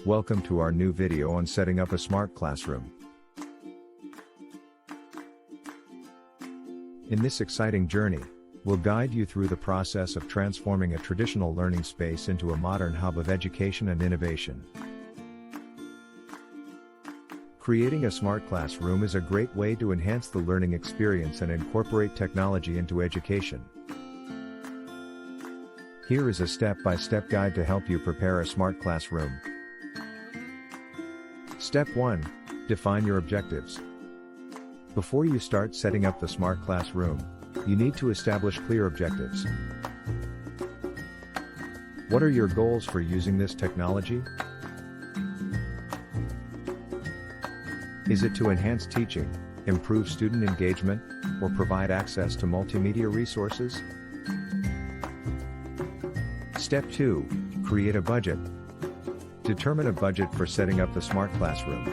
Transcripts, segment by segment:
Welcome to our new video on setting up a smart classroom. In this exciting journey, we'll guide you through the process of transforming a traditional learning space into a modern hub of education and innovation. Creating a smart classroom is a great way to enhance the learning experience and incorporate technology into education. Here is a step-by-step guide to help you prepare a smart classroom. Step 1. Define your objectives. Before you start setting up the smart classroom, you need to establish clear objectives. What are your goals for using this technology? Is it to enhance teaching, improve student engagement, or provide access to multimedia resources? Step 2. Create a budget. Determine a budget for setting up the smart classroom.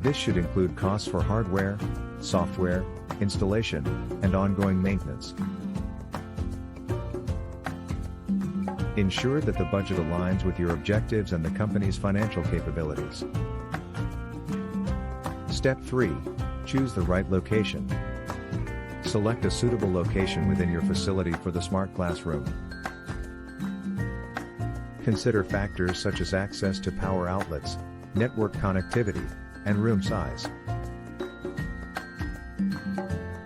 This should include costs for hardware, software, installation, and ongoing maintenance. Ensure that the budget aligns with your objectives and the company's financial capabilities. Step 3. Choose the right location. Select a suitable location within your facility for the smart classroom. Consider factors such as access to power outlets, network connectivity, and room size.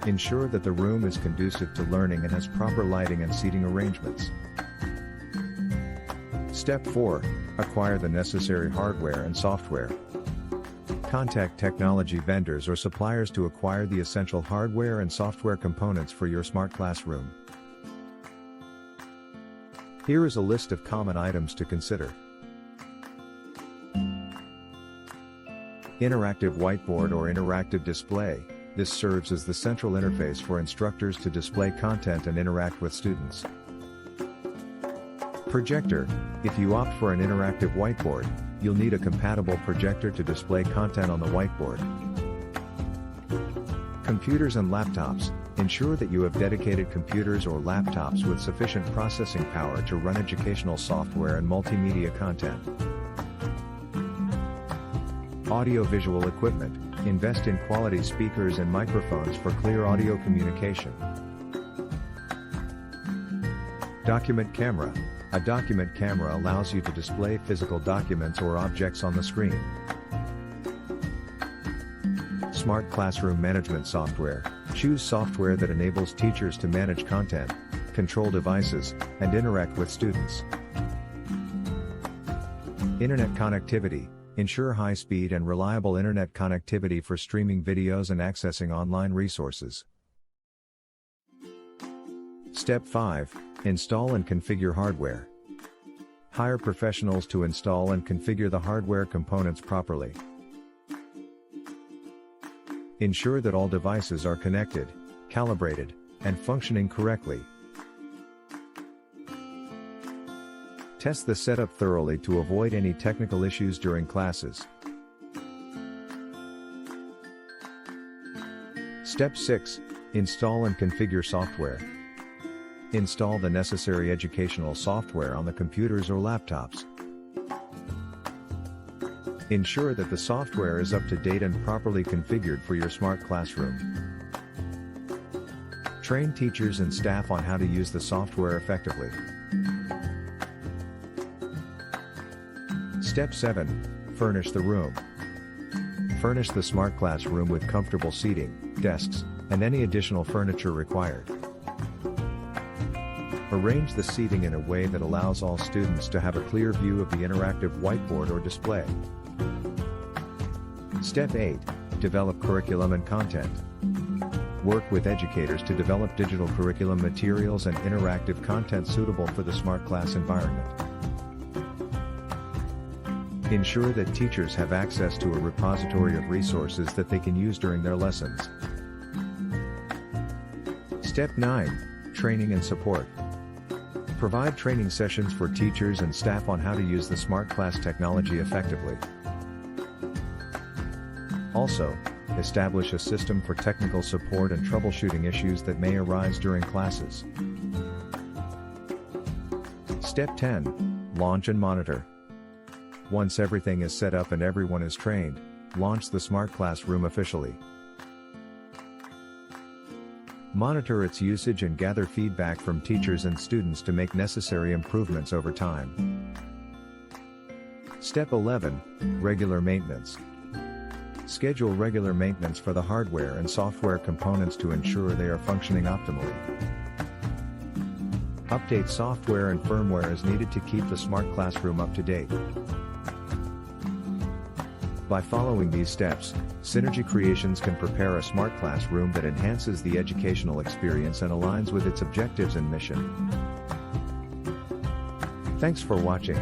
Ensure that the room is conducive to learning and has proper lighting and seating arrangements. Step 4. Acquire the necessary hardware and software. Contact technology vendors or suppliers to acquire the essential hardware and software components for your smart classroom. Here is a list of common items to consider. Interactive whiteboard or interactive display. This serves as the central interface for instructors to display content and interact with students. Projector. If you opt for an interactive whiteboard, you'll need a compatible projector to display content on the whiteboard. Computers and laptops. Ensure that you have dedicated computers or laptops with sufficient processing power to run educational software and multimedia content. Audio-visual equipment. Invest in quality speakers and microphones for clear audio communication. Document camera. A document camera allows you to display physical documents or objects on the screen. Smart classroom management software. Choose software that enables teachers to manage content, control devices, and interact with students. Internet connectivity. Ensure high-speed and reliable internet connectivity for streaming videos and accessing online resources. Step 5. Install and configure hardware. Hire professionals to install and configure the hardware components properly. Ensure that all devices are connected, calibrated, and functioning correctly. Test the setup thoroughly to avoid any technical issues during classes. Step 6. Install and configure software. Install the necessary educational software on the computers or laptops. Ensure that the software is up to date and properly configured for your smart classroom. Train teachers and staff on how to use the software effectively. Step 7. Furnish the room. Furnish the smart classroom with comfortable seating, desks, and any additional furniture required. Arrange the seating in a way that allows all students to have a clear view of the interactive whiteboard or display. Step 8. Develop curriculum and content. Work with educators to develop digital curriculum materials and interactive content suitable for the smart class environment. Ensure that teachers have access to a repository of resources that they can use during their lessons. Step 9. Training and support. Provide training sessions for teachers and staff on how to use the smart class technology effectively. Also, establish a system for technical support and troubleshooting issues that may arise during classes. Step 10. Launch and monitor. Once everything is set up and everyone is trained, launch the SmartClass room officially. Monitor its usage and gather feedback from teachers and students to make necessary improvements over time. Step 11. Regular maintenance. Schedule regular maintenance for the hardware and software components to ensure they are functioning optimally. Update software and firmware as needed to keep the SmartClass room up to date. By following these steps, Synergy Creations can prepare a SmartClass room that enhances the educational experience and aligns with its objectives and mission. Thanks for watching.